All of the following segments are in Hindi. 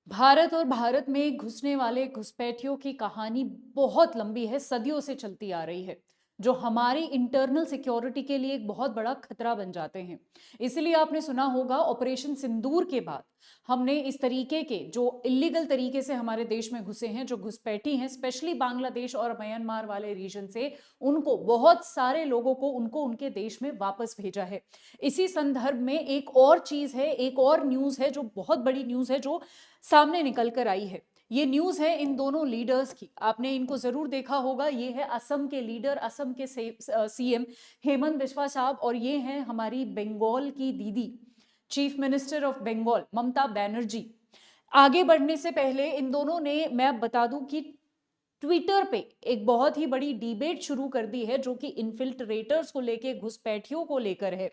भारत और भारत में घुसने वाले घुसपैठियों की कहानी बहुत लंबी है, सदियों से चलती आ रही है, जो हमारी इंटरनल सिक्योरिटी के लिए एक बहुत बड़ा खतरा बन जाते हैं। इसलिए आपने सुना होगा ऑपरेशन सिंदूर के बाद हमने इस तरीके के जो इलीगल तरीके से हमारे देश में घुसे हैं, जो घुसपैठी हैं, स्पेशली बांग्लादेश और म्यांमार वाले रीजन से, उनको बहुत सारे लोगों को उनको उनके देश में वापस भेजा है। इसी संदर्भ में एक और चीज है, एक और न्यूज है जो बहुत बड़ी न्यूज है, जो सामने निकल कर आई है। ये न्यूज है इन दोनों लीडर्स की, आपने इनको जरूर देखा होगा। ये है असम के लीडर, असम के सीएम हेमंत बिस्वा साहब, और ये हैं हमारी बंगाल की दीदी, chief minister of Bengal Mamata Banerjee. आगे बढ़ने से पहले इन दोनों ने, मैं अब बता दूं कि ट्विटर पे एक बहुत ही बड़ी डिबेट शुरू कर दी है, जो कि इन्फिल्ट्रेटर्स को लेके, घुसपैठियों को लेकर है।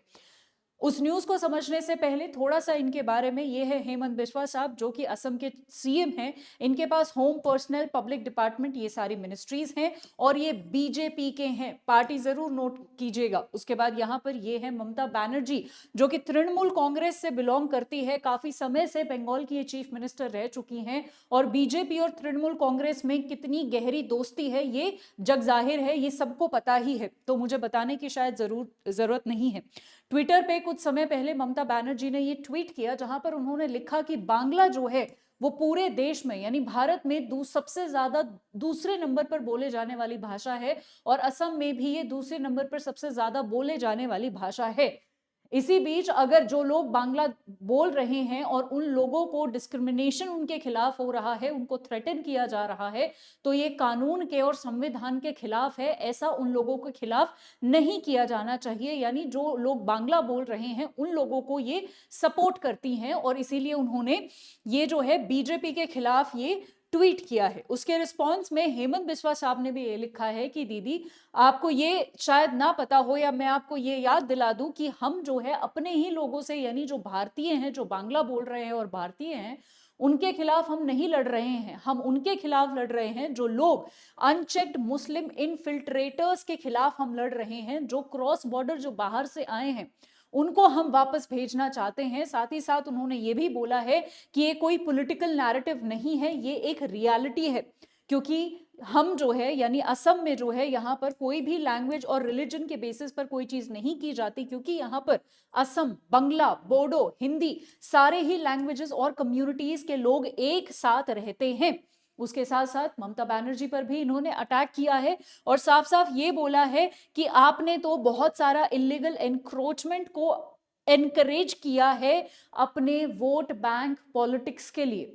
उस न्यूज को समझने से पहले थोड़ा सा इनके बारे में, ये है हेमंत बिस्वा साहब, जो कि असम के सीएम हैं। इनके पास होम, पर्सनल, पब्लिक डिपार्टमेंट, ये सारी मिनिस्ट्रीज हैं, और ये बीजेपी के हैं। पार्टी जरूर नोट कीजिएगा। उसके बाद यहाँ पर ये है ममता बनर्जी, जो कि तृणमूल कांग्रेस से बिलोंग करती है, काफी समय से बंगाल की ये चीफ मिनिस्टर रह चुकी हैं। और बीजेपी और तृणमूल कांग्रेस में कितनी गहरी दोस्ती है ये जग जाहिर है, ये सबको पता ही है, तो मुझे बताने की शायद जरूरत नहीं है। ट्विटर पे कुछ समय पहले ममता बनर्जी ने ये ट्वीट किया, जहां पर उन्होंने लिखा कि बांग्ला जो है वो पूरे देश में, यानी भारत में सबसे ज्यादा दूसरे नंबर पर बोले जाने वाली भाषा है, और असम में भी ये दूसरे नंबर पर सबसे ज्यादा बोले जाने वाली भाषा है। इसी बीच अगर जो लोग बांग्ला बोल रहे हैं और उन लोगों को डिस्क्रिमिनेशन उनके खिलाफ हो रहा है, उनको थ्रेटन किया जा रहा है, तो ये कानून के और संविधान के खिलाफ है। ऐसा उन लोगों के खिलाफ नहीं किया जाना चाहिए। यानी जो लोग बांग्ला बोल रहे हैं उन लोगों को ये सपोर्ट करती हैं, और इसीलिए उन्होंने ये जो है बीजेपी के खिलाफ ये ट्वीट किया है। उसके रिस्पॉन्स में हेमंत बिस्वा साहब ने भी ये लिखा है कि दीदी, आपको ये शायद ना पता हो, या मैं आपको ये याद दिला दूं कि हम जो है अपने ही लोगों से, यानी जो भारतीय हैं, जो बांग्ला बोल रहे हैं और भारतीय हैं, उनके खिलाफ हम नहीं लड़ रहे हैं। हम उनके खिलाफ लड़ रहे हैं जो लोग अनचेक्ड मुस्लिम इनफिल्ट्रेटर्स के खिलाफ हम लड़ रहे हैं, जो क्रॉस बॉर्डर, जो बाहर से आए हैं, उनको हम वापस भेजना चाहते हैं। साथ ही साथ उन्होंने ये भी बोला है कि ये कोई पॉलिटिकल नैरेटिव नहीं है, ये एक रियलिटी है। क्योंकि हम जो है, यानी असम में जो है, यहाँ पर कोई भी लैंग्वेज और रिलीजन के बेसिस पर कोई चीज नहीं की जाती, क्योंकि यहाँ पर असम, बंगला, बोडो, हिंदी, सारे ही लैंग्वेजेस और कम्युनिटीज के लोग एक साथ रहते हैं। उसके साथ साथ ममता बनर्जी पर भी इन्होंने अटैक किया है, और साफ साफ ये बोला है कि आपने तो बहुत सारा इलीगल एनक्रोचमेंट को एनकरेज किया है अपने वोट बैंक पॉलिटिक्स के लिए।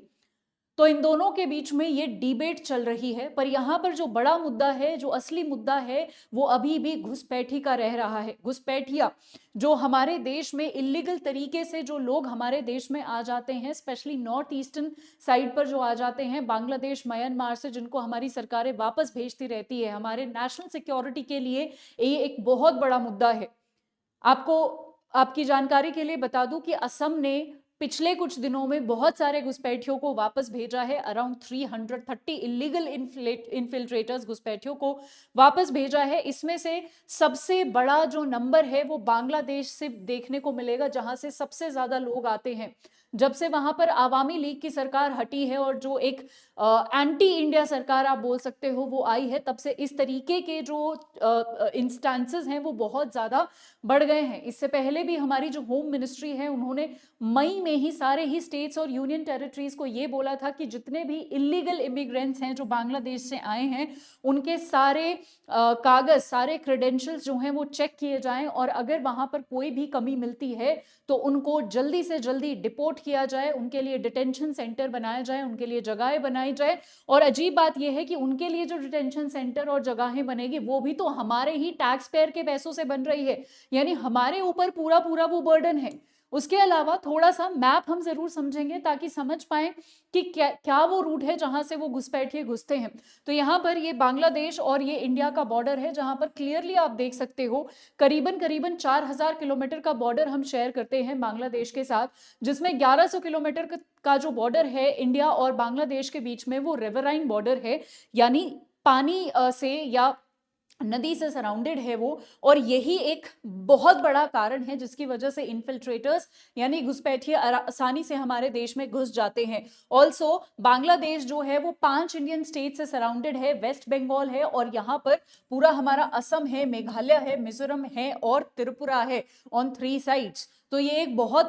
तो इन दोनों के बीच में ये डिबेट चल रही है, पर यहां पर जो बड़ा मुद्दा है, जो असली मुद्दा है, वो अभी भी घुसपैठी का रह रहा है। घुसपैठिया जो हमारे देश में इलीगल तरीके से जो लोग हमारे देश में आ जाते हैं, स्पेशली नॉर्थ ईस्टर्न साइड पर जो आ जाते हैं, बांग्लादेश, म्यांमार से, जिनको हमारी सरकारें वापस भेजती रहती है, हमारे नेशनल सिक्योरिटी के लिए ये एक बहुत बड़ा मुद्दा है। आपको, आपकी जानकारी के लिए बता दूं कि असम ने पिछले कुछ दिनों में बहुत सारे घुसपैठियों को वापस भेजा है। अराउंड 330 इलीगल इनफिल्ट्रेटर्स, घुसपैठियों को वापस भेजा है। इसमें से सबसे बड़ा जो नंबर है वो बांग्लादेश से देखने को मिलेगा, जहां से सबसे ज्यादा लोग आते हैं। जब से वहां पर आवामी लीग की सरकार हटी है, और जो एक एंटी इंडिया सरकार आप बोल सकते हो वो आई है, तब से इस तरीके के जो इंस्टेंसेस हैं वो बहुत ज्यादा बढ़ गए हैं। इससे पहले भी हमारी जो होम मिनिस्ट्री है, उन्होंने मई में ही सारे ही स्टेट्स और यूनियन टेरिटरीज को ये बोला था कि जितने भी इलीगल इमिग्रेंट्स हैं जो बांग्लादेश से आए हैं, उनके सारे कागज, सारे क्रेडेंशियल्स जो हैं वो चेक किए जाएं, और अगर वहां पर कोई भी कमी मिलती है तो उनको जल्दी से जल्दी डिपोर्ट किया जाए, उनके लिए डिटेंशन सेंटर बनाया जाए, उनके लिए जगहें बनाई जाए। और अजीब बात यह है कि उनके लिए जो डिटेंशन सेंटर और जगहें बनेगी, वो भी तो हमारे ही टैक्स पेयर के पैसों से बन रही है, यानी हमारे ऊपर पूरा पूरा वो बर्डन है। उसके अलावा थोड़ा सा मैप हम जरूर समझेंगे ताकि समझ पाए कि क्या क्या वो रूट है जहां से वो घुसपैठिए घुसते हैं। तो यहाँ पर ये बांग्लादेश और ये इंडिया का बॉर्डर है, जहां पर क्लियरली आप देख सकते हो करीबन करीबन 4000 किलोमीटर का बॉर्डर हम शेयर करते हैं बांग्लादेश के साथ, जिसमें 1100 किलोमीटर का जो बॉर्डर है इंडिया और बांग्लादेश के बीच में, वो रिवराइन बॉर्डर है। यानी पानी से या नदी से सराउंडेड है वो, और यही एक बहुत बड़ा कारण है जिसकी वजह से इन्फिल्ट्रेटर्स यानी घुसपैठिए आसानी से हमारे देश में घुस जाते हैं। ऑल्सो बांग्लादेश जो है वो 5 इंडियन स्टेट से सराउंडेड है, वेस्ट बंगाल है, और यहाँ पर पूरा हमारा असम है, मेघालय है, मिजोरम है और त्रिपुरा है, ऑन 3 साइड्स। तो ये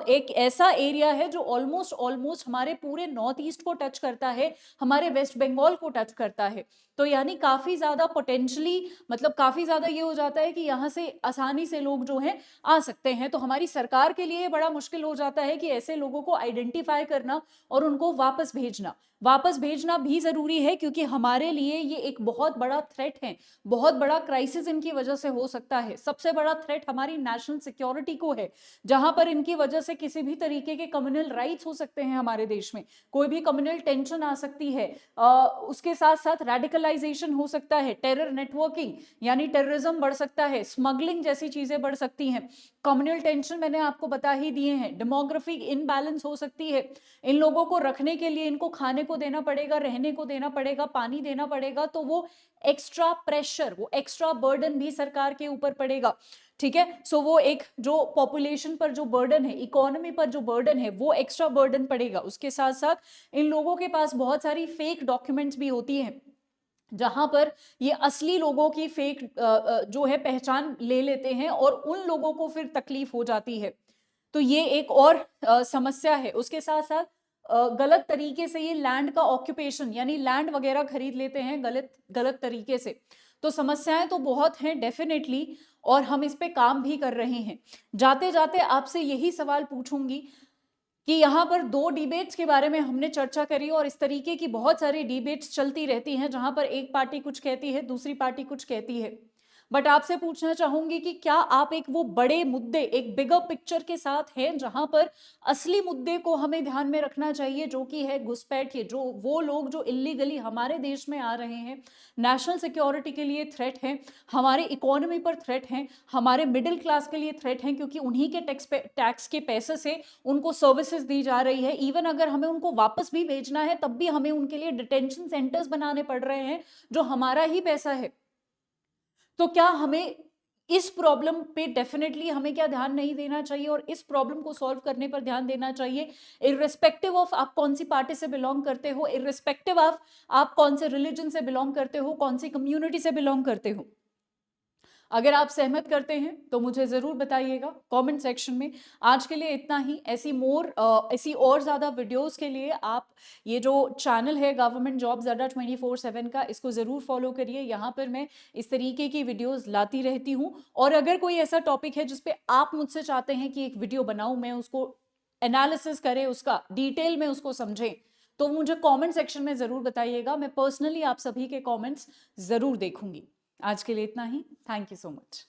एक ऐसा एरिया है जो ऑलमोस्ट ऑलमोस्ट हमारे पूरे नॉर्थ ईस्ट को टच करता है, हमारे वेस्ट बंगाल को टच करता है। तो यानी काफी ज्यादा पोटेंशली, मतलब काफी ज्यादा ये हो जाता है कि यहाँ से आसानी से लोग जो हैं आ सकते हैं। तो हमारी सरकार के लिए बड़ा मुश्किल हो जाता है कि ऐसे लोगों को आइडेंटिफाई करना और उनको वापस भेजना भी जरूरी है, क्योंकि हमारे लिए ये एक बहुत बड़ा थ्रेट है, बहुत बड़ा क्राइसिस इनकी वजह से हो सकता है। सबसे बड़ा थ्रेट हमारी नेशनल सिक्योरिटी को है, जहां पर इनकी वजह से किसी भी तरीके के कम्युनल राइट्स हो सकते हैं हमारे देश में, कोई भी कम्युनल टेंशन आ सकती है, उसके साथ साथ रेडिकलाइजेशन हो सकता है, टेरर नेटवर्किंग यानी टेररिज्म बढ़ सकता है, स्मगलिंग जैसी चीजें बढ़ सकती हैं, कम्युनल टेंशन मैंने आपको बता ही दिए हैं, डेमोग्राफिक इनबैलेंस हो सकती है। इन लोगों को रखने के लिए इनको खाने को देना पड़ेगा, रहने को देना पड़ेगा, पानी देना पड़ेगा, तो वो एक्स्ट्रा प्रेशर, वो एक्स्ट्रा बर्डन भी सरकार के ऊपर पड़ेगा। ठीक है, सो वो एक जो पॉपुलेशन पर जो बर्डन है, इकोनॉमी पर जो बर्डन है, वो एक्स्ट्रा बर्डन पड़ेगा। उसके साथ साथ इन लोगों के पास बहुत सारी फेक डॉक्यूमेंट्स भी होती हैं, जहां पर ये असली लोगों की फेक जो है पहचान ले लेते हैं और उन लोगों को फिर तकलीफ हो जाती है। तो ये एक और समस्या है। उसके साथ साथ गलत तरीके से ये लैंड का ऑक्यूपेशन यानी लैंड वगैरह खरीद लेते हैं गलत गलत तरीके से। तो समस्याएं तो बहुत हैं डेफिनेटली, और हम इस पे काम भी कर रहे हैं। जाते जाते आपसे यही सवाल पूछूंगी कि यहाँ पर 2 डिबेट्स के बारे में हमने चर्चा करी, और इस तरीके की बहुत सारी डिबेट्स चलती रहती हैं जहां पर एक पार्टी कुछ कहती है, दूसरी पार्टी कुछ कहती है। बट आपसे पूछना चाहूंगी कि क्या आप एक वो बड़े मुद्दे, एक बिगर पिक्चर के साथ हैं जहां पर असली मुद्दे को हमें ध्यान में रखना चाहिए, जो कि है घुसपैठिए, जो वो लोग जो इलीगली हमारे देश में आ रहे हैं, नेशनल सिक्योरिटी के लिए थ्रेट हैं, हमारे इकोनॉमी पर थ्रेट हैं, हमारे मिडिल क्लास के लिए थ्रेट हैं, क्योंकि उन्हीं के टैक्स के पैसे से उनको सर्विसेज दी जा रही है। इवन अगर हमें उनको वापस भी भेजना है तब भी हमें उनके लिए डिटेंशन सेंटर्स बनाने पड़ रहे हैं, जो हमारा ही पैसा है। तो क्या हमें इस प्रॉब्लम पे डेफिनेटली हमें क्या ध्यान नहीं देना चाहिए, और इस प्रॉब्लम को सॉल्व करने पर ध्यान देना चाहिए, इररिस्पेक्टिव ऑफ आप कौन सी पार्टी से बिलोंग करते हो, इररिस्पेक्टिव ऑफ आप कौन से रिलीजन से बिलोंग करते हो, कौन सी कम्युनिटी से बिलोंग करते हो। अगर आप सहमत करते हैं तो मुझे जरूर बताइएगा कमेंट सेक्शन में। आज के लिए इतना ही। ऐसी और ज्यादा वीडियोस के लिए आप ये जो चैनल है गवर्नमेंट जॉब्स अड्डा 24/7 का, इसको जरूर फॉलो करिए। यहाँ पर मैं इस तरीके की वीडियोस लाती रहती हूँ, और अगर कोई ऐसा टॉपिक है जिसपे आप मुझसे चाहते हैं कि एक वीडियो बनाऊं, मैं उसको एनालिसिस करें, उसका डिटेल में उसको समझें, तो मुझे कमेंट सेक्शन में जरूर बताइएगा। मैं पर्सनली आप सभी के कमेंट्स जरूर देखूंगी। आज के लिए इतना ही। Thank you so much.